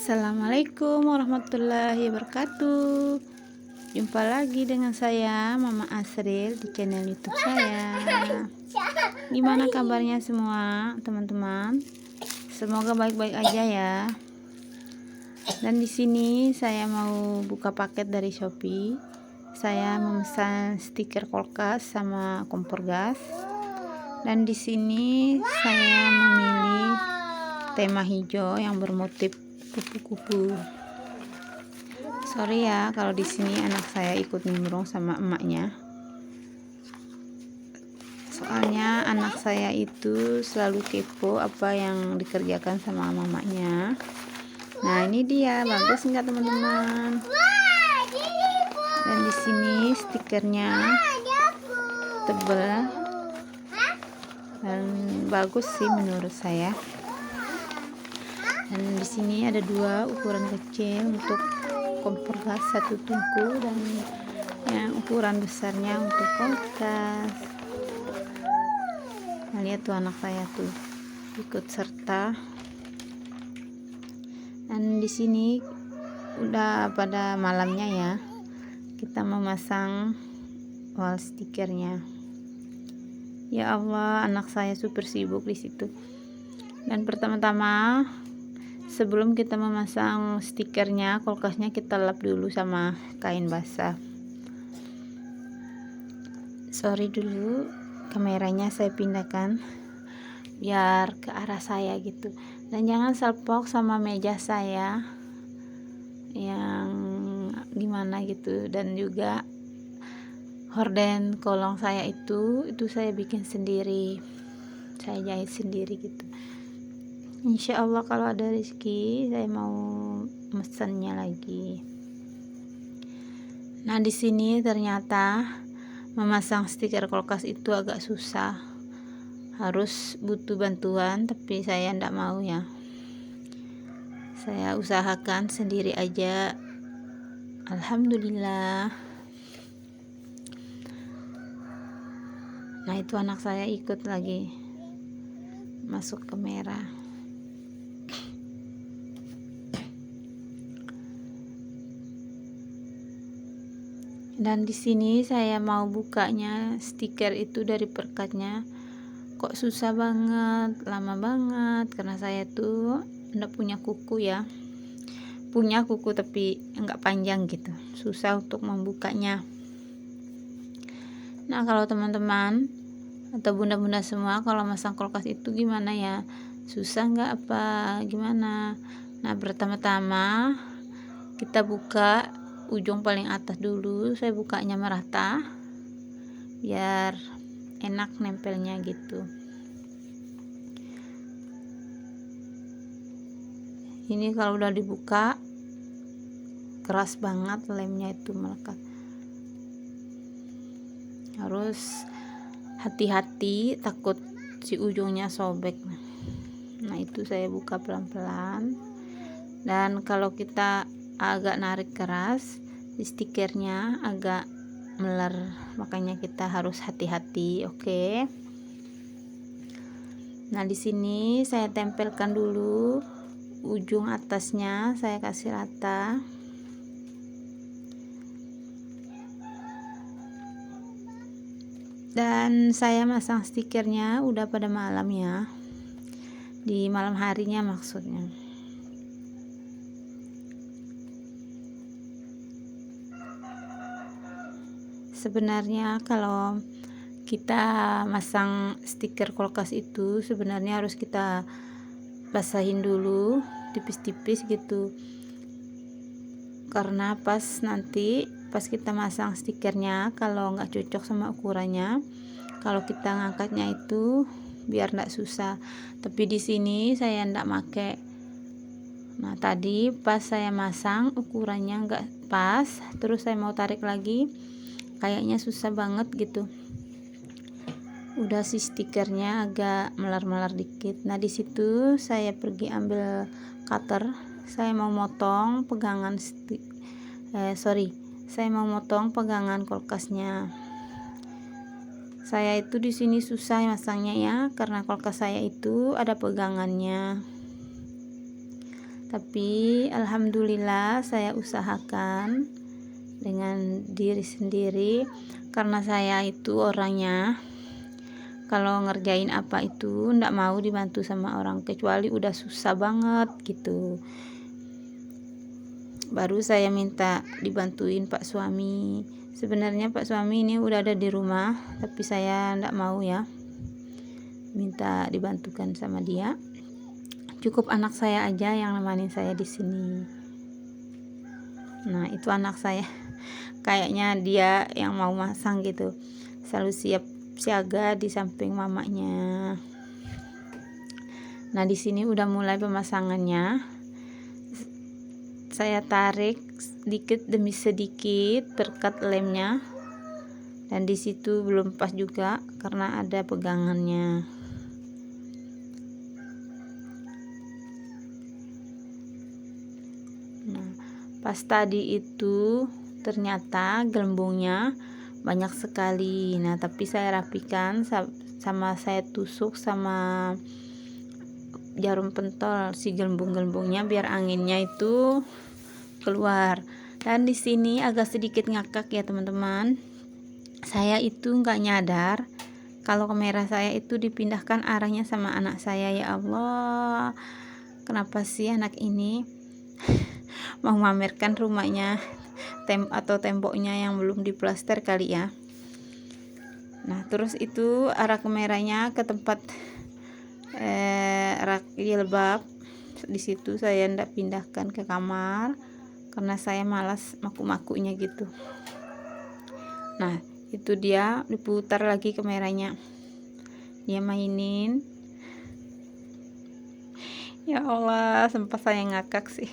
Assalamualaikum warahmatullahi wabarakatuh. Jumpa lagi dengan saya Mama Asril di channel YouTube saya. Gimana kabarnya semua teman-teman? Semoga baik-baik aja ya. Dan di sini saya mau buka paket dari Shopee. Saya memesan stiker kulkas sama kompor gas. Dan di sini saya memilih tema hijau yang bermotif kupu-kupu. Sorry ya kalau di sini anak saya ikut nimbrung sama emaknya. Soalnya anak saya itu selalu kepo apa yang dikerjakan sama mamanya. Nah, ini dia, bagus nggak teman-teman? Dan di sini stikernya tebal dan bagus sih menurut saya. Dan di sini ada dua ukuran kecil untuk kompor gas, satu tungku, dan yang ukuran besarnya untuk kulkas. Nah, lihat tuh anak saya tuh ikut serta. Dan di sini udah pada malamnya ya, kita memasang wall stikernya. Ya Allah, anak saya super sibuk di situ. Dan pertama-tama sebelum kita memasang stikernya, kulkasnya kita lap dulu sama kain basah. Sorry dulu, kameranya saya pindahkan biar ke arah saya gitu. Dan jangan salpok sama meja saya yang gimana gitu. Dan juga horden kolong saya itu saya bikin sendiri, saya jahit sendiri gitu. Insya Allah kalau ada rezeki saya mau mesennya lagi. Nah, di sini ternyata memasang stiker kulkas itu agak susah, harus butuh bantuan, tapi saya ndak mau ya. Saya usahakan sendiri aja. Alhamdulillah. Nah, itu anak saya ikut lagi masuk ke merah. Dan di sini saya mau bukanya stiker itu dari perkatnya. Kok susah banget, lama banget, karena saya tuh enggak punya kuku ya. Punya kuku tapi enggak panjang gitu. Susah untuk membukanya. Nah, kalau teman-teman atau bunda-bunda semua kalau masang kulkas itu gimana ya? Susah enggak apa gimana? Nah, pertama-tama kita buka ujung paling atas dulu. Saya bukanya merata biar enak nempelnya gitu. Ini kalau udah dibuka keras banget, lemnya itu melekat. Harus hati-hati, takut si ujungnya sobek. Nah, itu saya buka pelan-pelan. Dan kalau kita agak narik keras, stikernya agak meler, makanya kita harus hati-hati, oke? Nah, di sini saya tempelkan dulu ujung atasnya, saya kasih rata. Dan saya masang stikernya udah pada malam ya, di malam harinya maksudnya. Sebenarnya kalau kita masang stiker kulkas itu sebenarnya harus kita basahin dulu tipis-tipis gitu, karena pas kita masang stikernya kalau nggak cocok sama ukurannya, kalau kita ngangkatnya itu biar nggak susah. Tapi di sini saya nggak make. Nah, tadi pas saya masang ukurannya nggak pas, terus saya mau tarik lagi, kayaknya susah banget gitu. Udah si stikernya agak melar-melar dikit. Nah, di situ saya pergi ambil cutter. Saya mau motong pegangan saya mau motong pegangan kulkasnya. Saya itu di sini susah masangnya ya, karena kulkas saya itu ada pegangannya. Tapi alhamdulillah saya usahakan dengan diri sendiri, karena saya itu orangnya kalau ngerjain apa itu ndak mau dibantu sama orang, kecuali udah susah banget gitu, baru saya minta dibantuin Pak suami. Sebenarnya Pak suami ini udah ada di rumah, tapi saya ndak mau ya minta dibantukan sama dia. Cukup anak saya aja yang nemenin saya di sini. Nah, itu anak saya. Kayaknya dia yang mau masang gitu. Selalu siap siaga di samping mamanya. Nah, di sini udah mulai pemasangannya. Saya tarik sedikit demi sedikit berkat lemnya. Dan di situ belum pas juga karena ada pegangannya. Nah, pas tadi itu ternyata gelembungnya banyak sekali. Nah, tapi saya rapikan sama saya tusuk sama jarum pentol si gelembung-gelembungnya biar anginnya itu keluar. Dan di sini agak sedikit ngakak ya teman-teman. Saya itu nggak nyadar kalau kamera saya itu dipindahkan arahnya sama anak saya. Ya Allah, kenapa sih anak ini mau memamerkan rumahnya atau temboknya yang belum diplaster kali ya. Nah, terus itu arah kameranya ke tempat rak jilbab. Di situ saya ndak pindahkan ke kamar karena saya malas maku-makunya gitu. Nah, itu dia diputar lagi kameranya, dia mainin. Ya Allah, sempat saya ngakak sih.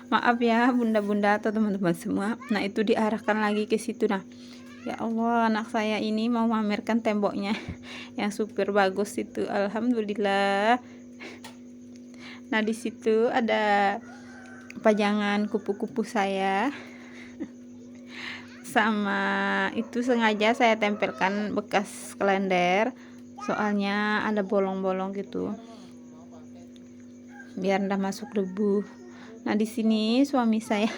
Maaf ya bunda-bunda atau teman-teman semua. Nah, itu diarahkan lagi ke situ. Nah, ya Allah, anak saya ini mau memamerkan temboknya yang super bagus itu. Alhamdulillah. Nah, di situ ada pajangan kupu-kupu saya. Sama itu sengaja saya tempelkan bekas kalender. Soalnya ada bolong-bolong gitu. Biar ndak masuk debu. Nah, di sini suami saya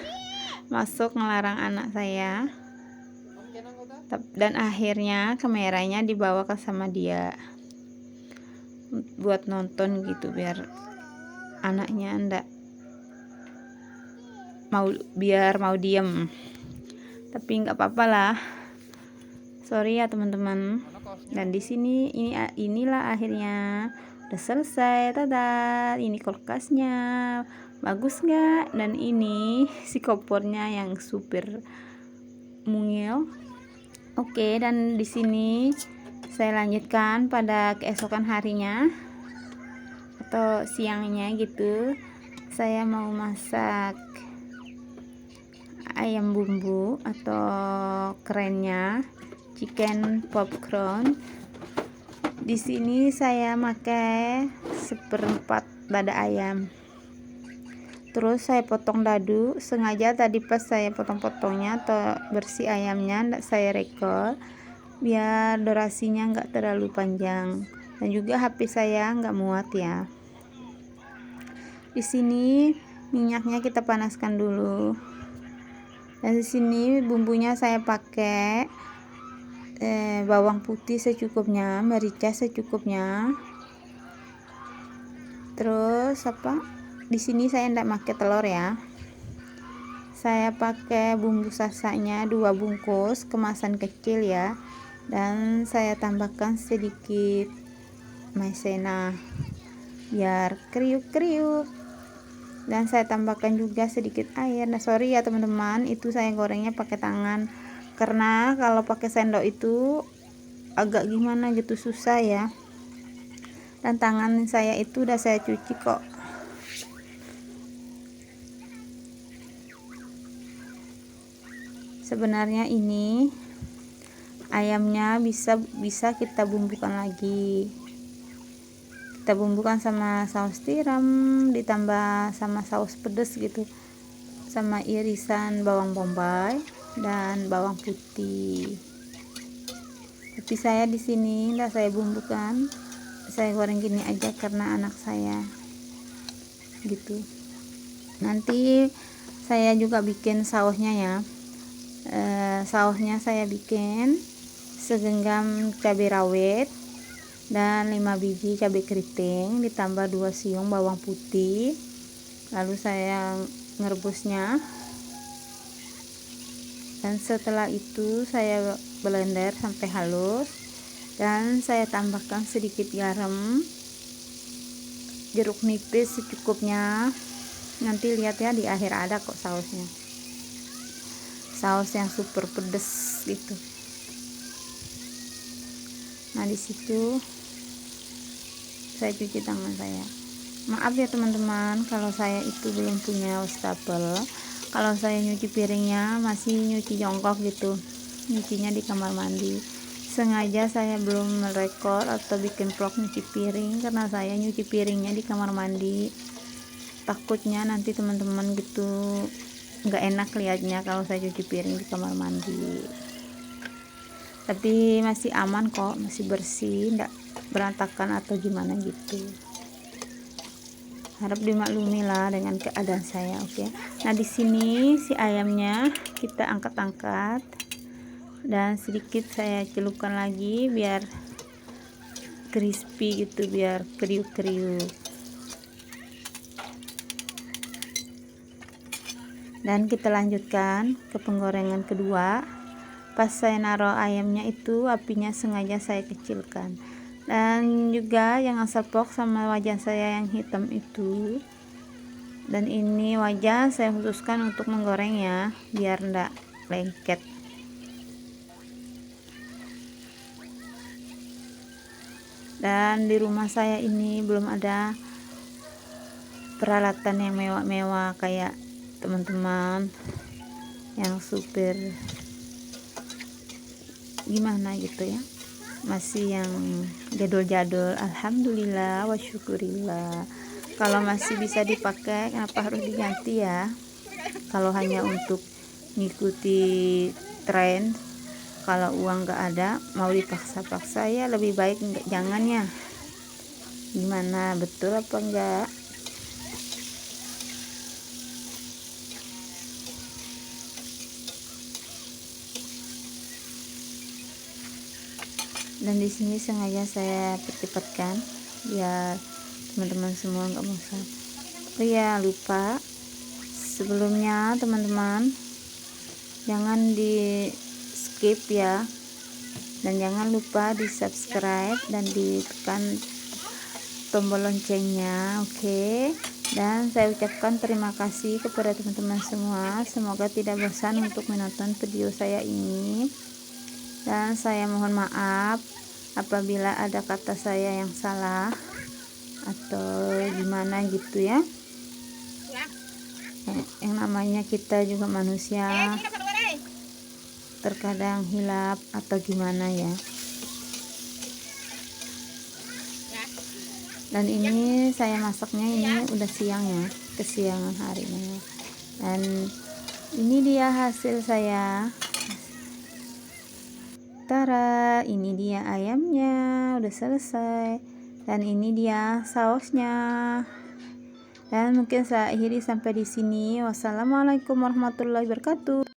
masuk ngelarang anak saya. Dan akhirnya kameranya dibawa ke sama dia buat nonton gitu, biar anaknya ndak mau diem. Tapi nggak apa-apa lah. Sorry ya teman-teman. Dan di sini inilah akhirnya udah selesai. Tada, ini kulkasnya bagus nggak? Dan ini si kompornya yang super mungil. Oke, dan di sini saya lanjutkan pada keesokan harinya atau siangnya gitu. Saya mau masak ayam bumbu atau kerennya chicken popcorn. Di sini saya pakai 1/4 dada ayam. Terus saya potong dadu, sengaja tadi pas saya potong-potongnya atau bersih ayamnya ndak saya rekor biar durasinya nggak terlalu panjang, dan juga HP saya nggak muat ya. Di sini minyaknya kita panaskan dulu. Dan di sini bumbunya saya pakai bawang putih secukupnya, merica secukupnya. Terus di sini saya tidak pakai telur ya. Saya pakai bumbu sasanya 2 bungkus kemasan kecil ya. Dan saya tambahkan sedikit maizena biar kriuk-kriuk. Dan saya tambahkan juga sedikit air. Nah, sorry ya teman-teman, itu saya gorengnya pakai tangan. Karena kalau pakai sendok itu agak gimana gitu, susah ya. Dan tangan saya itu udah saya cuci kok. Sebenarnya ini ayamnya bisa kita bumbukan lagi. Kita bumbukan sama saus tiram, ditambah sama saus pedas gitu, sama irisan bawang bombay dan bawang putih. Tapi saya di sini nggak saya bumbukan, saya goreng gini aja karena anak saya gitu. Nanti saya juga bikin sausnya ya. Sausnya saya bikin segenggam cabai rawit dan 5 biji cabai keriting, ditambah 2 siung bawang putih. Lalu saya ngerebusnya, dan setelah itu saya blender sampai halus, dan saya tambahkan sedikit garam, jeruk nipis secukupnya. Nanti lihat ya, di akhir ada kok sausnya, saus yang super pedes gitu. Nah, di situ saya cuci tangan saya. Maaf ya teman-teman, kalau saya itu belum punya wastafel. Kalau saya nyuci piringnya masih nyuci jongkok gitu, nyucinya di kamar mandi. Sengaja saya belum merekod atau bikin vlog nyuci piring karena saya nyuci piringnya di kamar mandi. Takutnya nanti teman-teman gitu nggak enak liatnya kalau saya cuci piring di kamar mandi. Tapi masih aman kok, masih bersih, nggak berantakan atau gimana gitu. Harap dimaklumi lah dengan keadaan saya, oke. Nah, di sini si ayamnya kita angkat-angkat dan sedikit saya celupkan lagi biar crispy gitu, biar kriuk-kriuk. Dan kita lanjutkan ke penggorengan kedua. Pas saya naruh ayamnya itu apinya sengaja saya kecilkan, dan juga jangan sepok sama wajan saya yang hitam itu. Dan ini wajan saya khususkan untuk menggoreng ya, biar enggak lengket. Dan di rumah saya ini belum ada peralatan yang mewah-mewah kayak teman-teman yang super gimana gitu ya, masih yang jadul-jadul. Alhamdulillah wa syukurillah, kalau masih bisa dipakai kenapa harus diganti ya. Kalau hanya untuk ngikuti tren, kalau uang nggak ada mau dipaksa-paksa ya lebih baik jangan ya. Gimana, betul apa enggak? Dan di sini sengaja saya percepatkan biar teman-teman semua nggak bosan. Oh ya, lupa sebelumnya teman-teman, jangan di skip ya, dan jangan lupa di subscribe dan ditekan tombol loncengnya, oke. Dan saya ucapkan terima kasih kepada teman-teman semua, semoga tidak bosan untuk menonton video saya ini. Dan saya mohon maaf apabila ada kata saya yang salah atau gimana gitu ya. Yang namanya kita juga manusia, terkadang hilap atau gimana ya. Dan ini saya masaknya ini udah siang ya, kesiangan harinya. Dan ini dia hasil saya. Tara, ini dia ayamnya udah selesai, dan ini dia sausnya. Dan mungkin saya akhiri sampai di sini. Wassalamualaikum warahmatullahi wabarakatuh.